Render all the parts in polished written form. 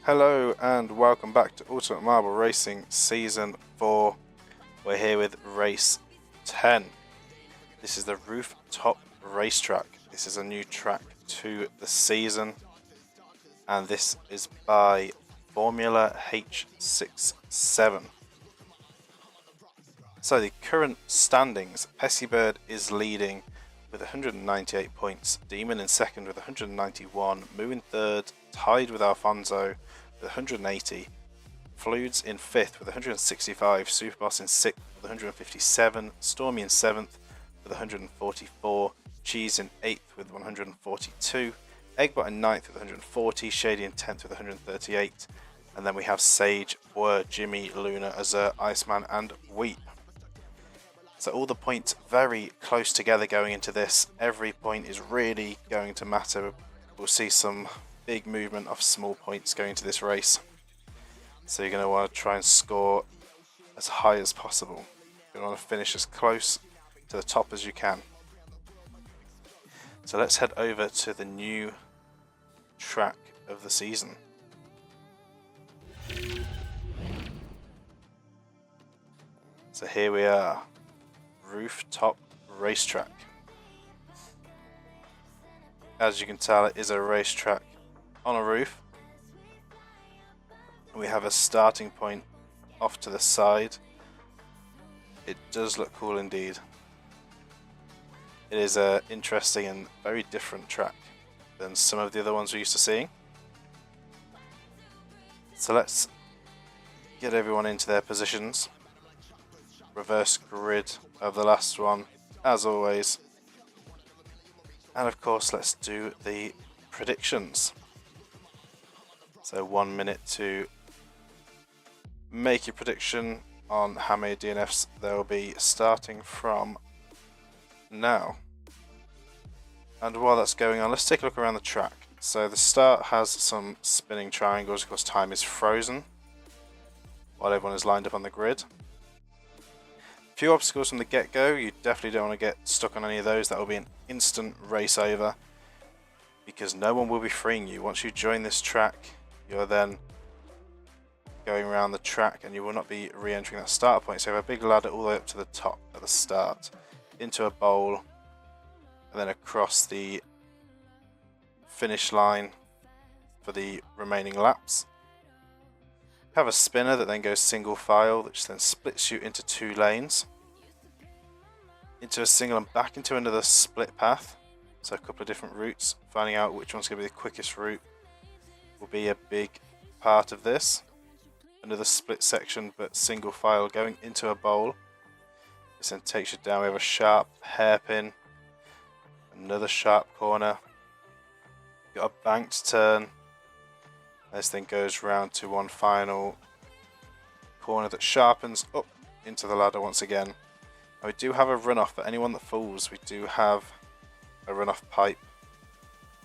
Hello and welcome back to Ultimate Marble Racing Season 4. We're here with Race 10. This is the Rooftop Racetrack. This is a new track to the season, and this is by Formula H67. So the current standings, Pessybird is leading with 198 points, Demon in second with 191, Moo in third, tied with Alfonso with 180, Fludes in fifth with 165, Superboss in sixth with 157, Stormy in seventh with 144, Cheese in eighth with 142, Eggbot in ninth with 140, Shady in 10th with 138, and then we have Sage, Were, Jimmy, Luna, Azur, Iceman and Weep. So all the points very close together going into this. Every point is really going to matter. We'll see some big movement of small points going into this race. So you're going to want to try and score as high as possible. You're going to want to finish as close to the top as you can. So let's head over to the new track of the season. So here we are. Rooftop Racetrack. As you can tell, it is a racetrack on a roof. We have a starting point off to the side. It does look cool indeed. It is an interesting and very different track than some of the other ones we're used to seeing. So let's get everyone into their positions. Reverse grid of the last one, as always. And of course, let's do the predictions. So 1 minute to make your prediction on how many DNFs there will be starting from now. And while that's going on, let's take a look around the track. So the start has some spinning triangles, of course time is frozen while everyone is lined up on the grid. Few obstacles from the get-go. You definitely don't want to get stuck on any of those. That will be an instant race over because no one will be freeing you. Once you join this track, you're then going around the track and you will not be re-entering that start point. So you have a big ladder all the way up to the top at the start, into a bowl, and then across the finish line for the remaining laps. Have a spinner that then goes single file, which then splits you into two lanes, into a single and back into another split path. So a couple of different routes. Finding out which one's going to be the quickest route will be a big part of this. Another split section but single file going into a bowl. This then takes you down. We have a sharp hairpin, another sharp corner, got a banked turn. This thing goes round to one final corner that sharpens up into the ladder once again. And we do have a runoff for anyone that falls. We do have a runoff pipe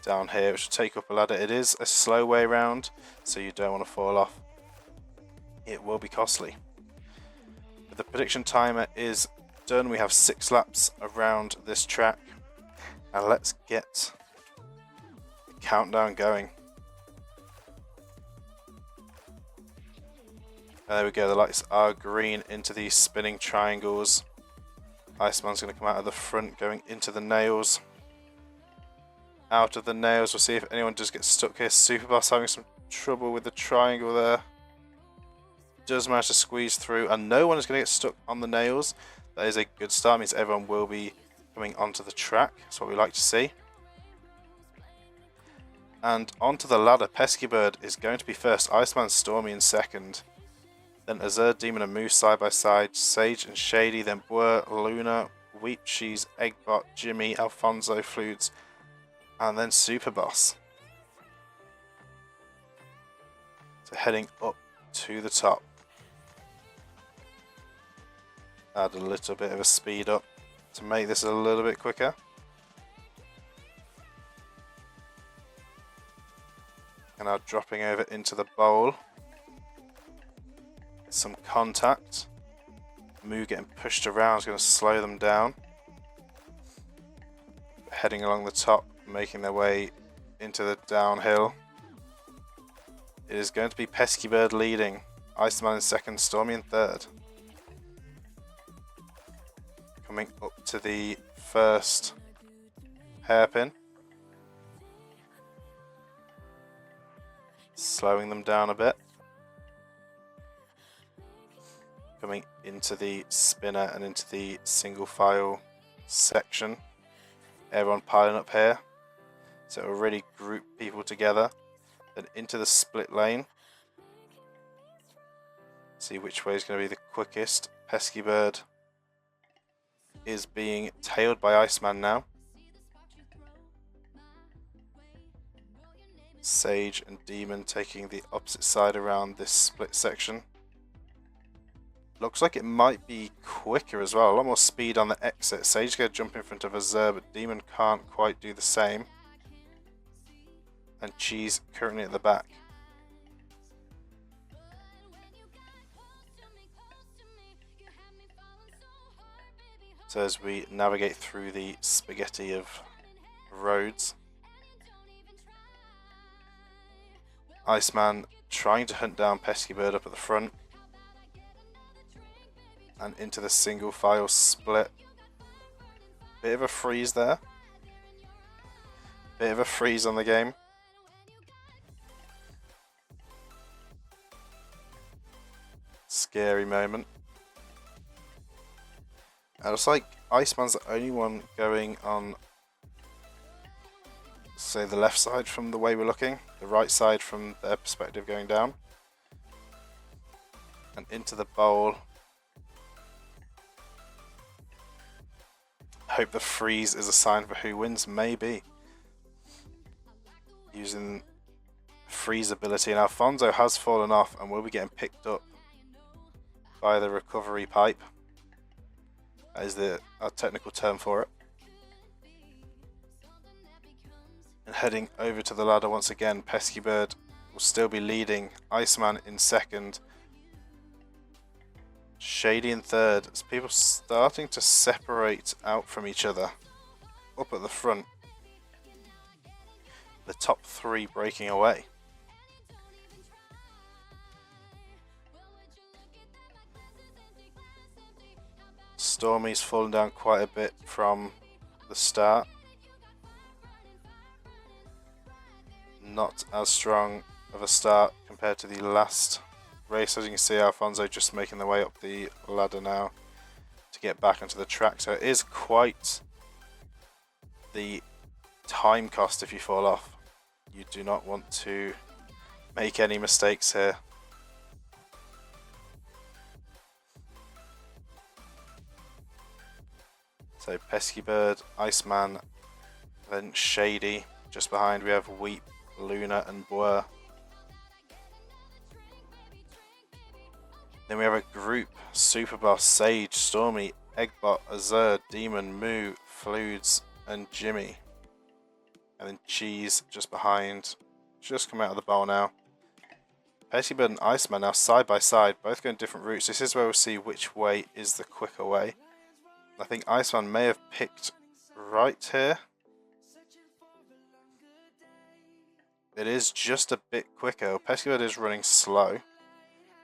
down here which will take up a ladder. It is a slow way round, so you don't want to fall off. It will be costly. But the prediction timer is done. We have 6 laps around this track. And let's get the countdown going. There we go, the lights are green into these spinning triangles. Iceman's going to come out of the front, going into the nails. Out of the nails, we'll see if anyone does get stuck here. Superboss having some trouble with the triangle there. Does manage to squeeze through, and no one is going to get stuck on the nails. That is a good start, means everyone will be coming onto the track. That's what we like to see. And onto the ladder, Pessybird is going to be first. Iceman, Stormy in second. Then Azur, Demon and Moose side by side, Sage and Shady, then Bwer, Luna, Weep, Cheese, Eggbot, Jimmy, Alfonso, Fludes, and then Superboss. So heading up to the top. Add a little bit of a speed up to make this a little bit quicker. And now dropping over into the bowl. Some contact. Moo getting pushed around is going to slow them down. Heading along the top, making their way into the downhill. It is going to be Pesky Bird leading, Iceman in second, Stormy in third. Coming up to the first hairpin. Slowing them down a bit. Coming into the spinner and into the single file section. Everyone piling up here. So it'll really group people together. Then into the split lane. See which way is going to be the quickest. Pesky Bird is being tailed by Iceman now. Sage and Demon taking the opposite side around this split section. Looks like it might be quicker as well. A lot more speed on the exit. Sage is going to jump in front of Azure, but Demon can't quite do the same. And Cheese currently at the back. So as we navigate through the spaghetti of roads, Iceman trying to hunt down Pesky Bird up at the front. And into the single file split. Bit of a freeze there. Bit of a freeze on the game. Scary moment. And it looks like Iceman's the only one going on, say, the left side from the way we're looking, the right side from their perspective going down. And into the bowl. Hope the freeze is a sign for who wins, maybe. Using freeze ability, and Alfonso has fallen off and will be getting picked up by the recovery pipe. That is our technical term for it. And heading over to the ladder once again, Pesky Bird will still be leading, Iceman in second, Shady in third. As people starting to separate out from each other up at the front. The top three breaking away. Stormy's fallen down quite a bit from the start. Not as strong of a start compared to the last race. As you can see, Alfonso just making their way up the ladder now to get back onto the track. So it is quite the time cost if you fall off. You do not want to make any mistakes here. So Pesky Bird, Iceman, then Shady. Just behind we have Weep, Luna and Boer. Then we have a group, Superboss, Sage, Stormy, Eggbot, Azure, Demon, Moo, Fludes and Jimmy. And then Cheese just behind, just come out of the bowl now. Pesky Bird and Iceman now side by side, both going different routes. This is where we'll see which way is the quicker way. I think Iceman may have picked right here. It is just a bit quicker. Pesky Bird is running slow.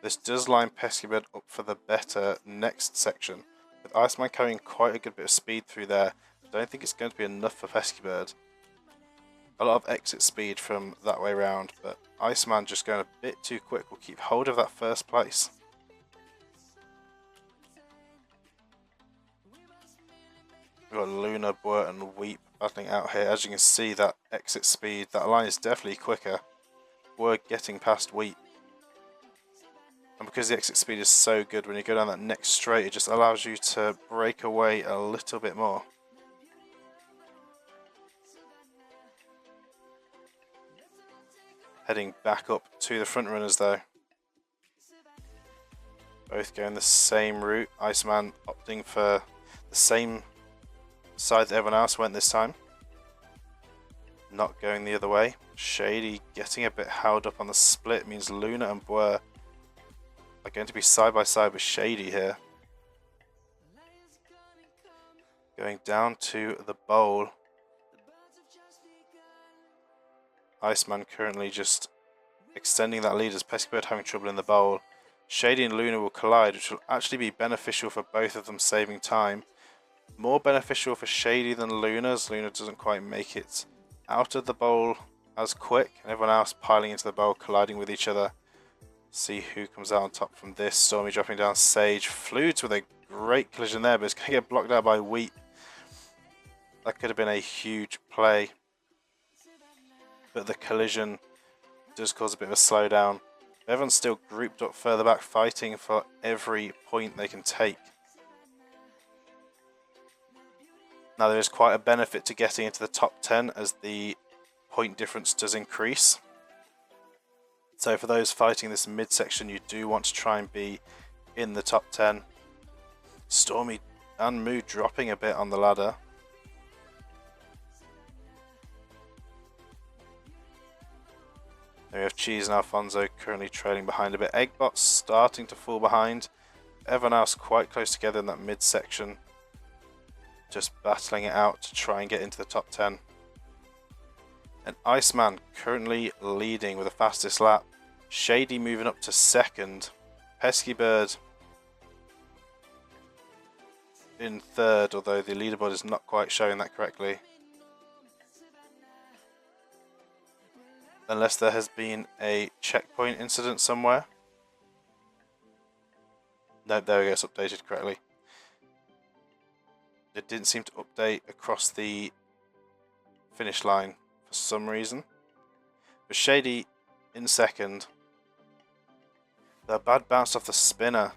This does line Pesky Bird up for the better next section. With Iceman carrying quite a good bit of speed through there, I don't think it's going to be enough for Pesky Bird. A lot of exit speed from that way round, but Iceman just going a bit too quick will keep hold of that first place. We've got Luna, Boer and Weep battling out here. As you can see, that exit speed, that line is definitely quicker. Boer getting past Weep. And because the exit speed is so good, when you go down that next straight, it just allows you to break away a little bit more. Heading back up to the front runners though. Both going the same route. Iceman opting for the same side that everyone else went this time. Not going the other way. Shady getting a bit held up on the split means Luna and Boer are going to be side by side with Shady here. Going down to the bowl. Iceman currently just extending that lead as Pesky Bird having trouble in the bowl. Shady and Luna will collide, which will actually be beneficial for both of them, saving time. More beneficial for Shady than Luna, as Luna doesn't quite make it out of the bowl as quick, and everyone else piling into the bowl, colliding with each other. See who comes out on top from this. Stormy dropping down Sage. Flutes with a great collision there, but it's going to get blocked out by Wheat. That could have been a huge play, but the collision does cause a bit of a slowdown. Everyone's still grouped up further back, fighting for every point they can take. Now there is quite a benefit to getting into the top 10 as the point difference does increase. So for those fighting this midsection, you do want to try and be in the top 10. Stormy and Moo dropping a bit on the ladder. Then we have Cheese and Alfonso currently trailing behind a bit. Eggbot starting to fall behind. Everyone else quite close together in that midsection. Just battling it out to try and get into the top 10. And Iceman currently leading with the fastest lap. Shady moving up to second. Pesky Bird in third, although the leaderboard is not quite showing that correctly. Unless there has been a checkpoint incident somewhere. No, there we go, it's updated correctly. It didn't seem to update across the finish line for some reason. But Shady in second. The bad bounce off the spinner.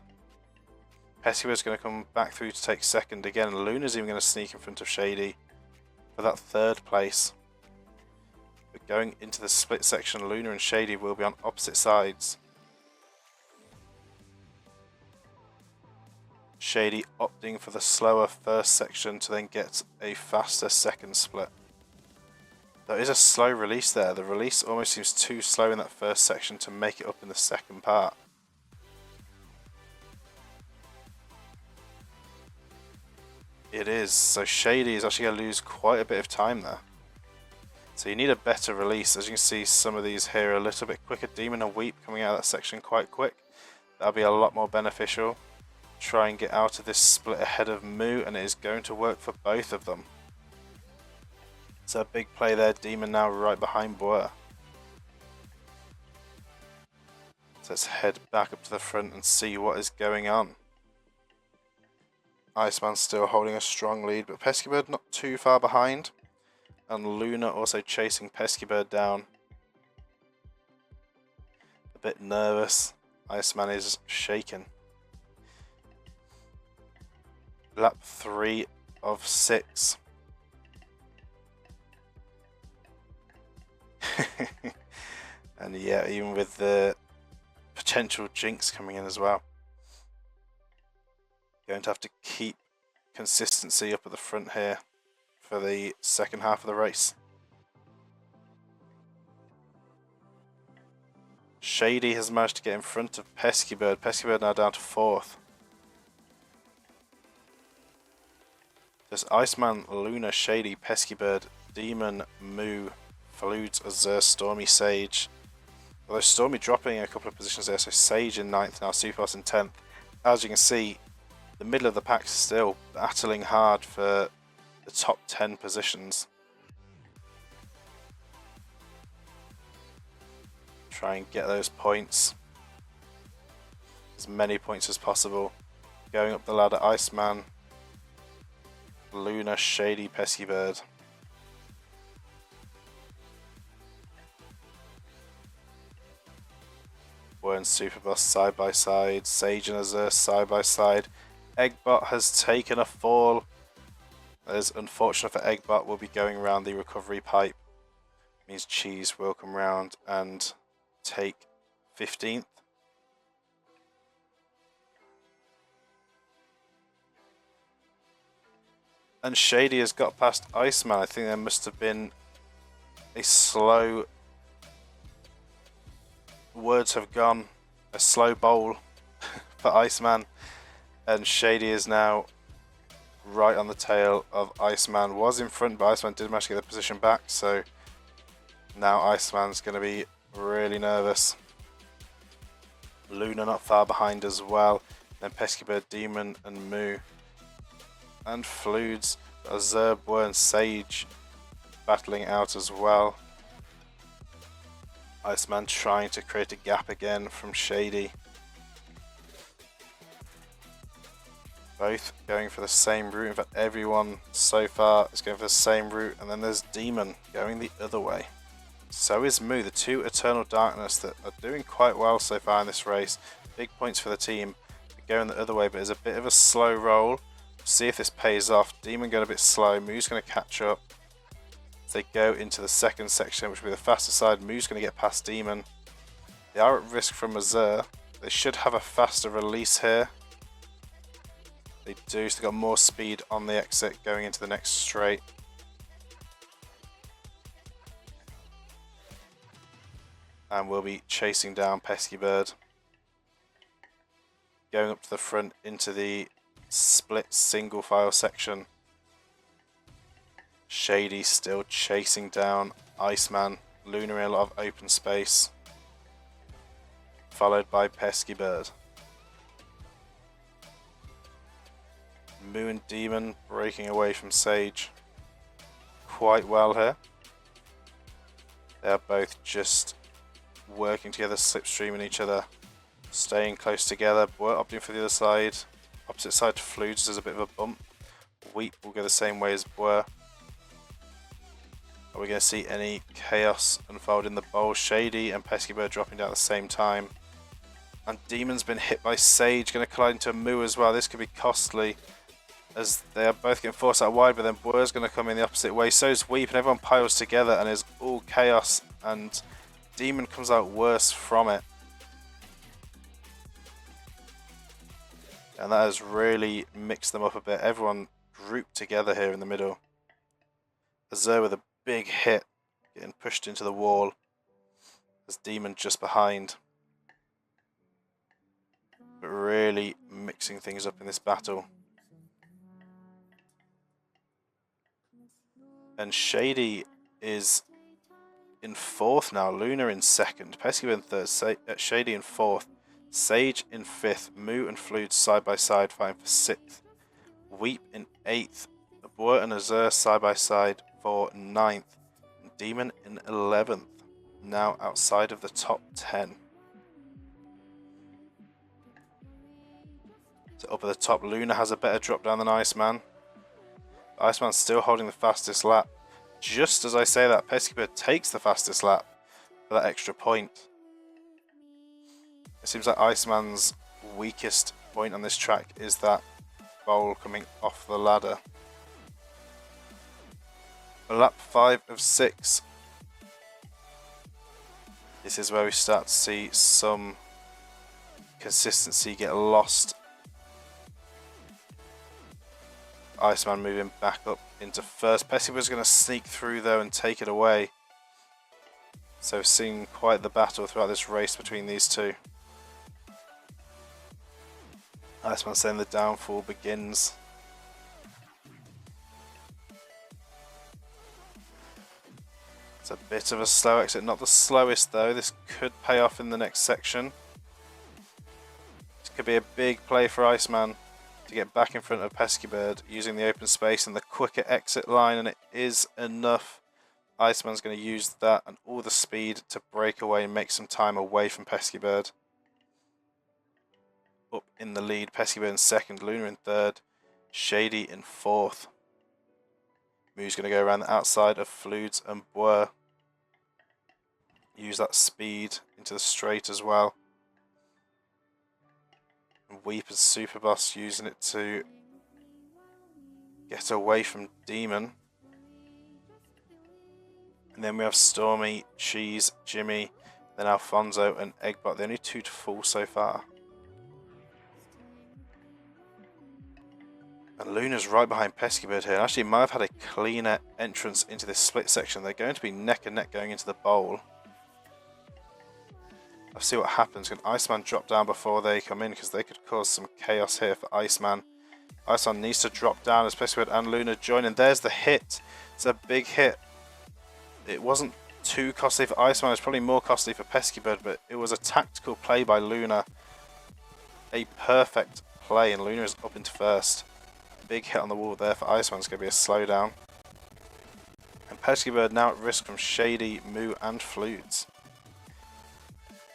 Pesky Bird's going to come back through to take second again. And Luna's even going to sneak in front of Shady for that third place. But going into the split section, Luna and Shady will be on opposite sides. Shady opting for the slower first section to then get a faster second split. There is a slow release there. The release almost seems too slow in that first section to make it up in the second part. It is. So Shady is actually going to lose quite a bit of time there. So you need a better release. As you can see, some of these here are a little bit quicker. Demon and Weep coming out of that section quite quick. That'll be a lot more beneficial. Try and get out of this split ahead of Moo, and it is going to work for both of them. So a big play there. Demon now right behind Boer. So let's head back up to the front and see what is going on. Iceman still holding a strong lead, but Pesky Bird not too far behind. And Luna also chasing Pesky Bird down. A bit nervous. Iceman is shaken. Lap 3 of 6. And yeah, even with the potential jinx coming in as well. Going to have to keep consistency up at the front here for the second half of the race. Shady has managed to get in front of Pesky Bird. Pesky Bird now down to 4th. There's Iceman, Luna, Shady, Pesky Bird, Demon, Moo, Flutes, Azure, Stormy, Sage. Although Stormy dropping a couple of positions there, so Sage in 9th, now Superboss in 10th. As you can see, the middle of the pack is still battling hard for the top 10 positions. Try and get those points. As many points as possible. Going up the ladder, Iceman, Luna, Shady, Pesky Bird. We're in Superboss side by side. Sage and Azure side by side. Eggbot has taken a fall. That is unfortunate for Eggbot. Will be going around the recovery pipe. Means Cheese will come round and take 15th. And Shady has got past Iceman. I think there must have been a slow... Words have gone. A slow bowl for Iceman. And Shady is now right on the tail of Iceman. Was in front, but Iceman did manage to get the position back. So now Iceman's going to be really nervous. Luna not far behind as well. Then Pesky Bird, Demon and Moo. And Fludes, Azure, Boer and Sage battling out as well. Iceman trying to create a gap again from Shady. Both going for the same route. In fact, everyone so far is going for the same route. And then there's Demon going the other way. So is Moo, the two Eternal Darkness that are doing quite well so far in this race. Big points for the team. They're going the other way, but it's a bit of a slow roll. See if this pays off. Demon going a bit slow. Moo's going to catch up. As they go into the second section, which will be the faster side, Moo's going to get past Demon. They are at risk from Azure. They should have a faster release here. They do, so they've got more speed on the exit going into the next straight. And we'll be chasing down Pesky Bird. Going up to the front into the split single file section. Shady still chasing down Iceman. Luna in a lot of open space. Followed by Pesky Bird. Moo and Demon breaking away from Sage quite well here. They are both just working together, slipstreaming each other, staying close together. We're opting for the other side. Opposite side to Fludes, there's a bit of a bump. Weep will go the same way as Boer. Are we going to see any chaos unfold in the bowl? Shady and Pesky Bird dropping down at the same time. And Demon's been hit by Sage, going to collide into Moo as well. This could be costly as they are both getting forced out wide, but then Boer's going to come in the opposite way. So is Weep, and everyone piles together and is all chaos, and Demon comes out worse from it. And that has really mixed them up a bit. Everyone grouped together here in the middle. Azure with a big hit, getting pushed into the wall. There's Demon just behind. But really mixing things up in this battle. And Shady is in fourth now. Luna in second. Pesky in third. Shady in fourth. Sage in fifth. Moo and Flude side by side fighting for sixth. Weep in eighth. Boer and Azure side by side for ninth. Demon in 11th. Now outside of the top 10. So up at the top, Luna has a better drop down than Iceman. Iceman's still holding the fastest lap. Just as I say that, Pesky Bird takes the fastest lap for that extra point. It seems like Iceman's weakest point on this track is that bowl coming off the ladder. Lap 5 of 6. This is where we start to see some consistency get lost. Iceman moving back up into first. Pesky was going to sneak through though and take it away. So we've seen quite the battle throughout this race between these two. Iceman saying the downfall begins. It's a bit of a slow exit, not the slowest though. This could pay off in the next section. This could be a big play for Iceman to get back in front of Pesky Bird using the open space and the quicker exit line, and it is enough. Iceman's going to use that and all the speed to break away and make some time away from Pesky Bird. Up in the lead, Pesky Bird in second, Luna in third, Shady in fourth. Moo's going to go around the outside of Fludes and Boer. Use that speed into the straight as well. And Weep and Super Boss using it to get away from Demon. And then we have Stormy, Cheese, Jimmy, then Alfonso and Eggbot. The only two to fall so far. And Luna's right behind Pesky Bird here. Actually, might have had a cleaner entrance into this split section. They're going to be neck and neck going into the bowl. Let's see what happens. Can Iceman drop down before they come in? Because they could cause some chaos here for Iceman. Iceman needs to drop down as Pesky Bird and Luna join. And there's the hit. It's a big hit. It wasn't too costly for Iceman. It's probably more costly for Pesky Bird, but it was a tactical play by Luna. A perfect play, and Luna is up into first. Big hit on the wall there for Iceman. It's going to be a slowdown. And Pesky Bird now at risk from Shady, Moo and Fludes,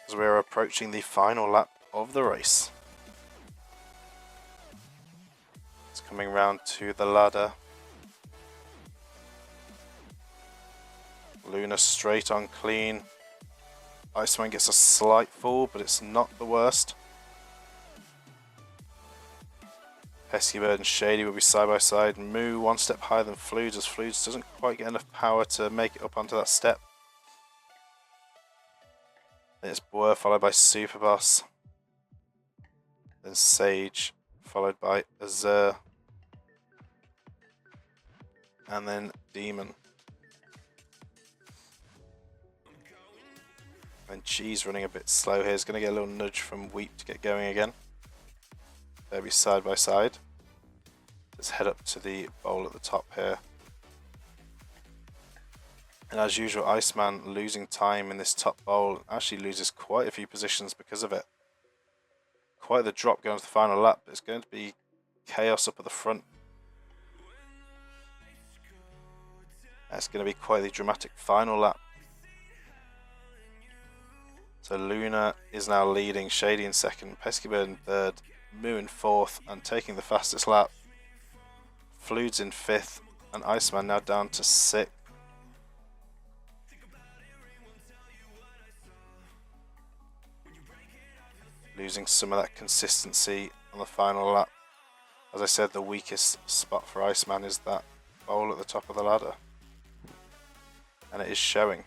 as we are approaching the final lap of the race. It's coming round to the ladder. Luna straight on clean. Iceman gets a slight fall, but it's not the worst. Pesky Bird and Shady will be side by side. Moo one step higher than Fludes, as Fludes doesn't quite get enough power to make it up onto that step. Then it's Boer followed by Superboss. Then Sage followed by Azure. And then Demon. And Cheese running a bit slow here. Is going to get a little nudge from Weep to get going again. They'll be side by side. Let's head up to the bowl at the top here. And as usual, Iceman losing time in this top bowl. Actually loses quite a few positions because of it. Quite the drop going to the final lap. It's going to be chaos up at the front. That's going to be quite the dramatic final lap. So Luna is now leading, Shady in second, Pesky Bird in third, Moo in fourth, and taking the fastest lap. Fludes in fifth, and Iceman now down to sixth. Losing some of that consistency on the final lap. As I said, the weakest spot for Iceman is that bowl at the top of the ladder. And it is showing.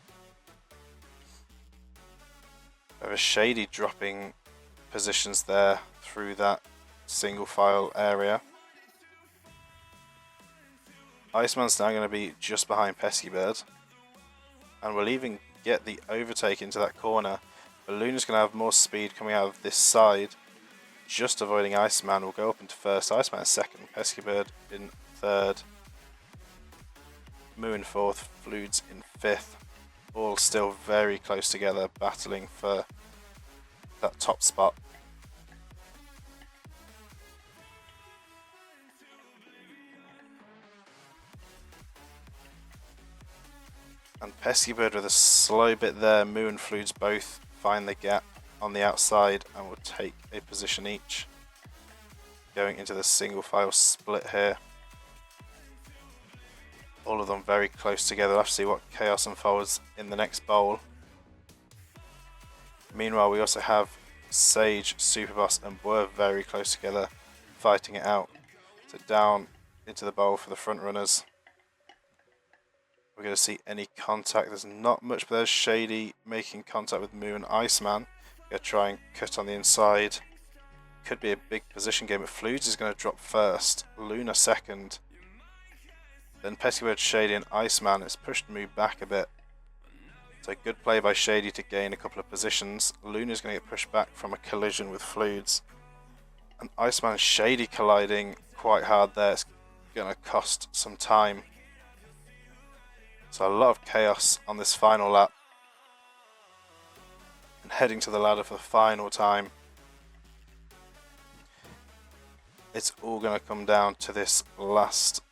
There is Shady dropping positions there through that single file area. Iceman's now going to be just behind Pesky Bird, and we'll even get the overtake into that corner. But Luna's going to have more speed coming out of this side, just avoiding Iceman. Will go up into first, Iceman in second, Pesky Bird in third, Moo in fourth, Fludes in fifth. All still very close together, battling for that top spot. And Pesky Bird with a slow bit there. Moo and Fludes both find the gap on the outside and will take a position each. Going into the single file split here. All of them very close together. We'll have to see what chaos unfolds in the next bowl. Meanwhile, we also have Sage, Superboss and Boer very close together, fighting it out. So down into the bowl for the front runners. We're going to see any contact. There's not much, but there's Shady making contact with Moo and Iceman. Going to try and cut on the inside. Could be a big position game, but Fludes is going to drop first. Luna second. Then Pesky Bird, Shady and Iceman. It's pushed Moo back a bit. So good play by Shady to gain a couple of positions. Luna's going to get pushed back from a collision with Fludes. And Iceman and Shady colliding quite hard there. It's going to cost some time. So a lot of chaos on this final lap. And heading to the ladder for the final time. It's all going to come down to this last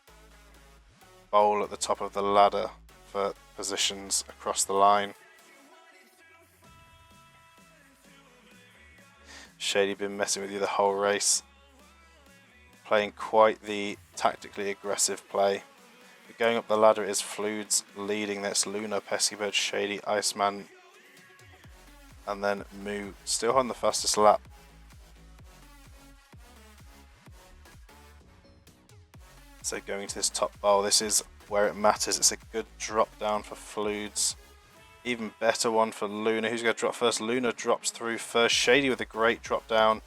bowl at the top of the ladder for positions across the line. Shady been messing with you the whole race. Playing quite the tactically aggressive play. But going up the ladder is Fludes leading. That's Luna, Pesky Bird, Shady, Iceman, and then Moo still on the fastest lap. So going to this top bowl, this is where it matters. It's a good drop down for Fludes. Even better one for Luna. Who's going to drop first? Luna drops through first. Shady with a great drop down.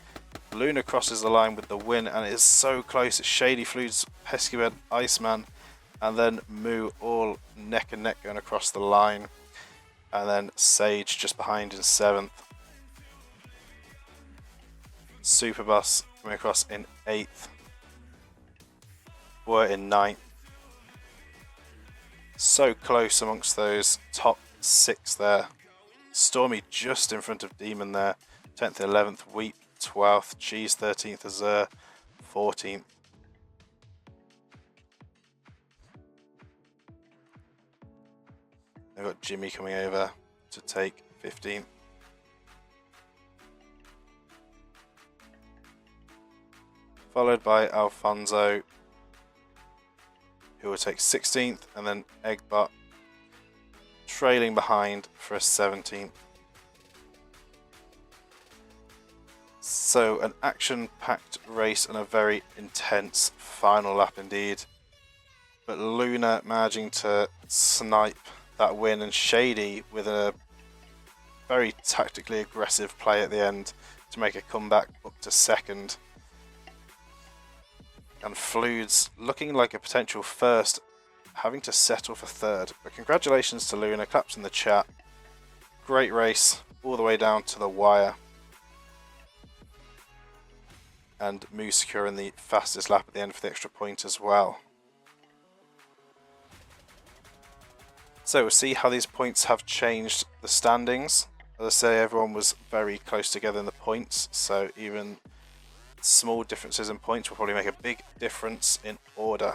Luna crosses the line with the win, and it is so close. It's Shady, Fludes, Pesky Bird, Iceman, and then Moo all neck and neck going across the line. And then Sage just behind in 7th. Superboss coming across in 8th. We're in 9th. So close amongst those top 6th there. Stormy just in front of Demon there. 10th, 11th, Wheat 12th, Cheese 13th, Azure 14th. I've got Jimmy coming over to take 15th. Followed by Alfonso, who will take 16th, and then Eggbot trailing behind for a 17th. So an action-packed race and a very intense final lap indeed. But Luna managing to snipe that win, and Shady with a very tactically aggressive play at the end to make a comeback up to 2nd. And Fludes looking like a potential 1st, having to settle for 3rd. But congratulations to Luna, claps in the chat. Great race all the way down to the wire. And Moose securing the fastest lap at the end for the extra point as well. So we'll see how these points have changed the standings. As I say, everyone was very close together in the points, so even small differences in points will probably make a big difference in order.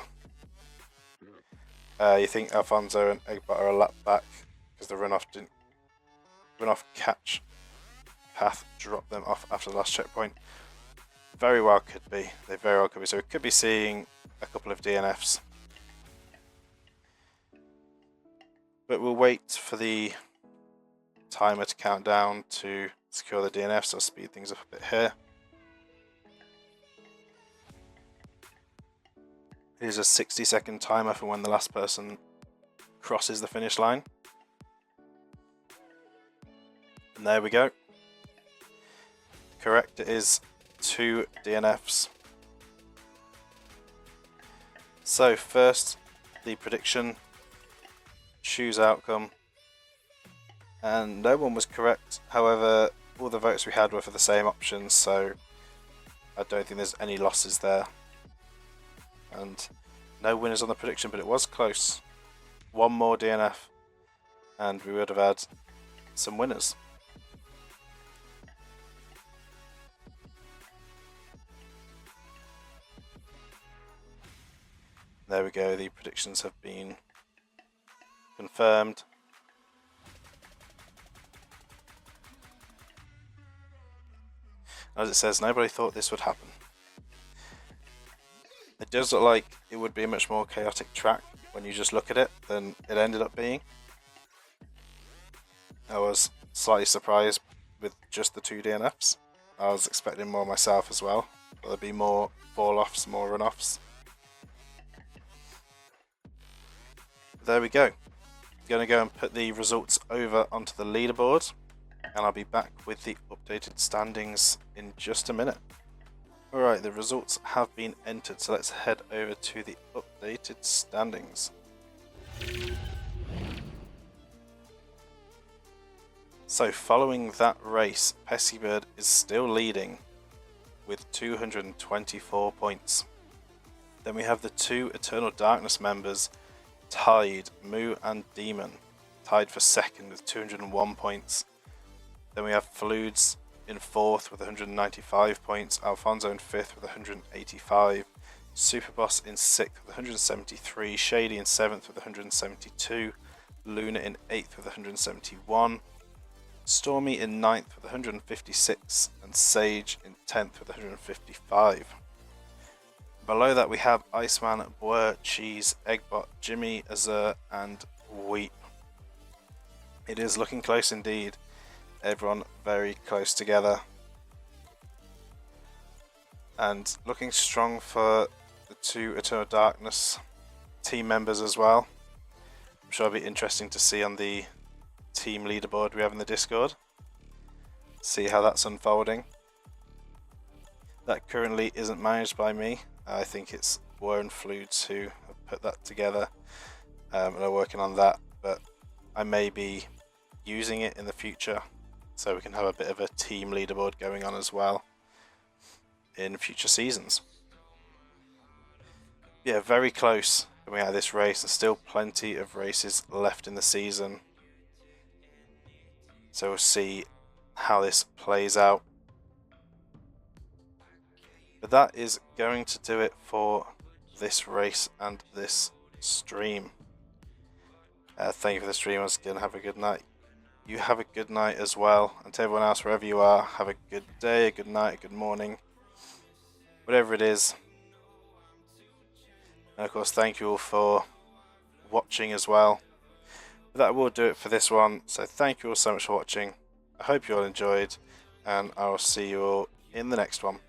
You think Alfonso and Eggbot are a lap back because the runoff catch path dropped them off after the last checkpoint? Very well could be. They very well could be. So we could be seeing a couple of DNFs. But we'll wait for the timer to count down to secure the DNF, so I'll speed things up a bit here. Here's a 60-second timer for when the last person crosses the finish line. And there we go. Correct, it is 2 DNFs. So first, the prediction. Choose outcome. And no one was correct. However, all the votes we had were for the same options, so I don't think there's any losses there. And no winners on the prediction, but it was close. One more DNF and we would have had some winners. There we go, the predictions have been confirmed. As it says, nobody thought this would happen. It does look like it would be a much more chaotic track when you just look at it than it ended up being. I was slightly surprised with just the 2 DNFs. I was expecting more myself as well. There'd be more fall-offs, more run-offs. There we go. I'm going to go and put the results over onto the leaderboard, and I'll be back with the updated standings in just a minute. Alright, the results have been entered, so let's head over to the updated standings. So following that race, Pessybird is still leading with 224 points. Then we have the 2 Eternal Darkness members tied, Moo and Demon, tied for 2nd with 201 points. Then we have Fludes in 4th with 195 points, Alfonso in 5th with 185, Superboss in 6th with 173, Shady in 7th with 172, Luna in 8th with 171, Stormy in 9th with 156, and Sage in 10th with 155. Below that we have Iceman, Boer, Cheese, Eggbot, Jimmy, Azure and Weep. It is looking close indeed. Everyone very close together. And looking strong for the 2 Eternal Darkness team members as well. I'm sure it'll be interesting to see on the team leaderboard we have in the Discord. See how that's unfolding. That currently isn't managed by me. I think it's Warren Fludes who have put that together and are working on that, but I may be using it in the future so we can have a bit of a team leaderboard going on as well in future seasons. Yeah, very close coming out of this race, and still plenty of races left in the season. So we'll see how this plays out. But that is going to do it for this race and this stream. Thank you for the stream once again. Have a good night. You have a good night as well. And to everyone else, wherever you are, have a good day, a good night, a good morning. Whatever it is. And of course, thank you all for watching as well. But that will do it for this one. So thank you all so much for watching. I hope you all enjoyed. And I will see you all in the next one.